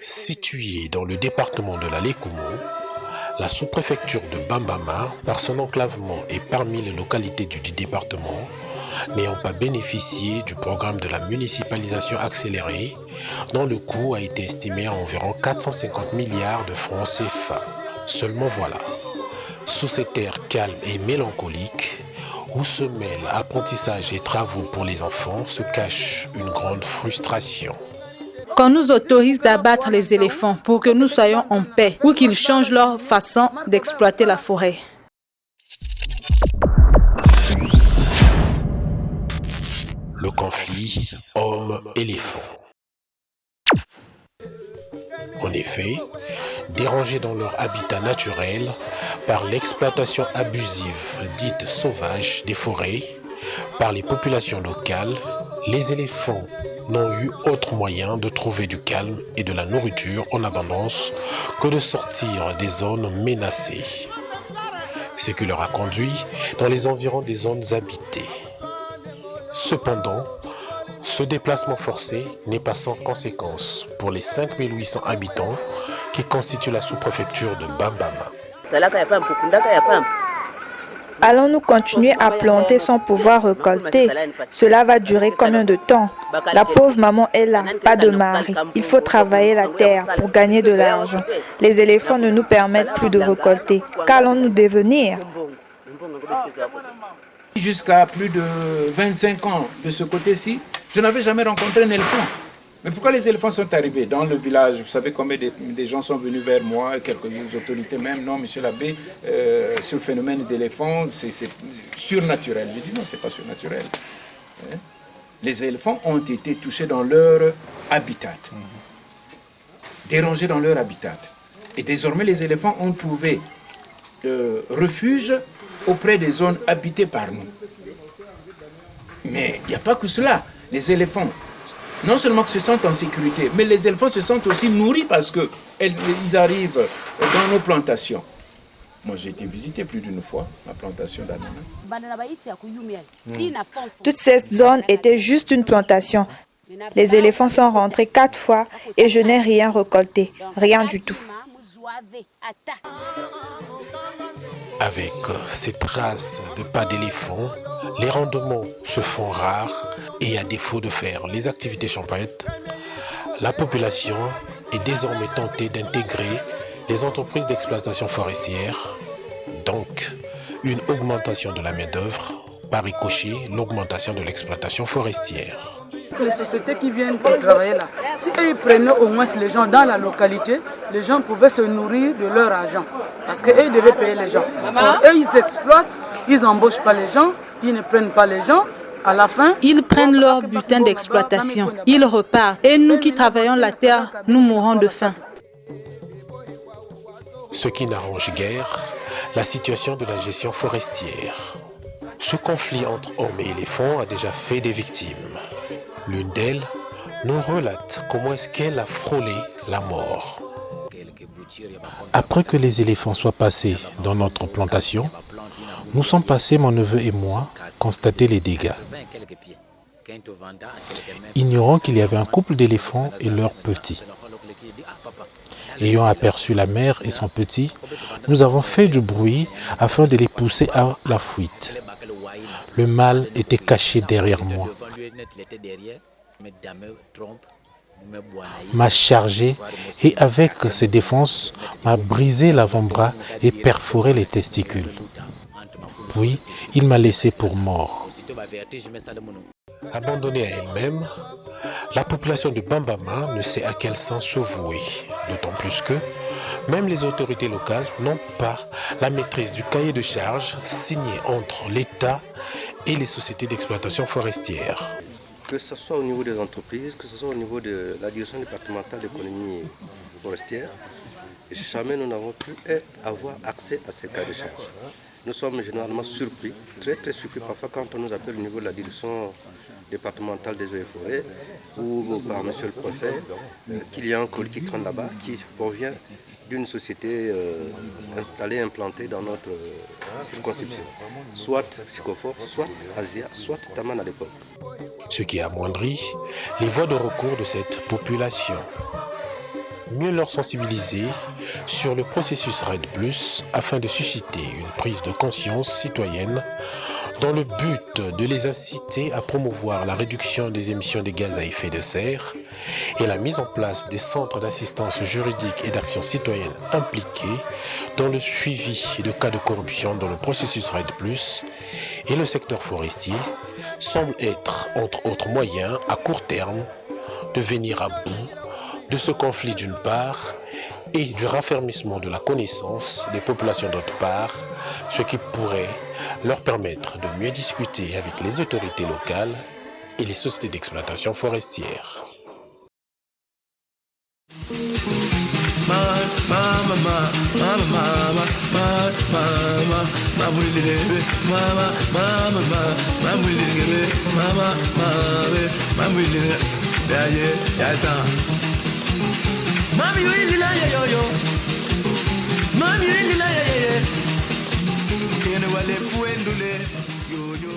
Située dans le département de la Lékoumou, la sous-préfecture de Bambama, par son enclavement, est parmi les localités du département n'ayant pas bénéficié du programme de la municipalisation accélérée, dont le coût a été estimé à environ 450 milliards de francs CFA. Seulement voilà, sous cette air calme et mélancolique, où se mêlent apprentissage et travaux pour les enfants, se cache une grande frustration. Qu'on nous autorise d'abattre les éléphants pour que nous soyons en paix ou qu'ils changent leur façon d'exploiter la forêt. Le conflit homme-éléphant. En effet, dérangés dans leur habitat naturel par l'exploitation abusive dite sauvage des forêts par les populations locales, les éléphants n'ont eu autre moyen de trouver du calme et de la nourriture en abondance que de sortir des zones menacées. Ce qui leur a conduit dans les environs des zones habitées. Cependant, ce déplacement forcé n'est pas sans conséquences pour les 5800 habitants qui constituent la sous-préfecture de Bambama. Allons-nous continuer à planter sans pouvoir récolter? Cela va durer combien de temps? La pauvre maman est là, pas de mari. Il faut travailler la terre pour gagner de l'argent. Les éléphants ne nous permettent plus de récolter. Qu'allons-nous devenir? Jusqu'à plus de 25 ans de ce côté-ci, je n'avais jamais rencontré un éléphant. Mais pourquoi les éléphants sont arrivés dans le village? Vous savez combien des gens sont venus vers moi, quelques autorités même. Non, monsieur l'abbé, ce phénomène d'éléphant, c'est surnaturel. Je dis non, c'est pas surnaturel. Les éléphants ont été touchés dans leur habitat, dérangés dans leur habitat. Et désormais, les éléphants ont trouvé refuge auprès des zones habitées par nous. Mais il n'y a pas que cela. Les éléphants, non seulement se sentent en sécurité, mais les éléphants se sentent aussi nourris parce qu'ils arrivent dans nos plantations. Moi, j'ai été visiter plus d'une fois ma plantation d'ananas. Toute cette zone était juste une plantation. Les éléphants sont rentrés 4 fois et je n'ai rien récolté. Rien du tout. Avec ces traces de pas d'éléphant, les rendements se font rares et à défaut de faire les activités champêtres, la population est désormais tentée d'intégrer les entreprises d'exploitation forestière, donc une augmentation de la main-d'œuvre, par ricochet l'augmentation de l'exploitation forestière. Les sociétés qui viennent pour travailler là, si eux ils prenaient au moins les gens dans la localité, les gens pouvaient se nourrir de leur argent. Parce qu'eux ils devaient payer les gens. Donc, eux ils exploitent, ils n'embauchent pas les gens, ils ne prennent pas les gens. À la fin, ils prennent leur butin d'exploitation, ils repartent. Et nous qui travaillons la terre, nous mourrons de faim. Ce qui n'arrange guère la situation de la gestion forestière. Ce conflit entre hommes et éléphants a déjà fait des victimes. L'une d'elles nous relate comment est-ce qu'elle a frôlé la mort. Après que les éléphants soient passés dans notre plantation, nous sommes passés, mon neveu et moi, constater les dégâts. Ignorant qu'il y avait un couple d'éléphants et leurs petits. Ayant aperçu la mère et son petit, nous avons fait du bruit afin de les pousser à la fuite. Le mâle était caché derrière moi. M'a chargé et avec ses défenses m'a brisé l'avant-bras et perforé les testicules. Puis il m'a laissé pour mort. Abandonnée à elle-même, la population de Bambama ne sait à quel sens se vouer, d'autant plus que même les autorités locales n'ont pas la maîtrise du cahier de charges signé entre l'État et les sociétés d'exploitation forestière. Que ce soit au niveau des entreprises, que ce soit au niveau de la direction départementale d'économie forestière, jamais nous n'avons pu avoir accès à ces cahiers de charges. Nous sommes généralement surpris, très surpris parfois quand on nous appelle au niveau de la direction départemental des eaux et forêts ou par monsieur le préfet qu'il y a un colis qui traîne là-bas qui provient d'une société installée, implantée dans notre circonscription. Soit Psychofor, soit Asia, soit Taman à l'époque. Ce qui amoindrit les voies de recours de cette population. Mieux leur sensibiliser sur le processus RED+, afin de susciter une prise de conscience citoyenne dans le but de les inciter à promouvoir la réduction des émissions de gaz à effet de serre et la mise en place des centres d'assistance juridique et d'action citoyenne impliqués dans le suivi de cas de corruption dans le processus RED+, et le secteur forestier semble être, entre autres moyens, à court terme, de venir à bout de ce conflit d'une part et du raffermissement de la connaissance des populations d'autre part, ce qui pourrait leur permettre de mieux discuter avec les autorités locales et les sociétés d'exploitation forestière. Mami windila yo yo, mami windila ye ye, yene wale fuendule yo yo.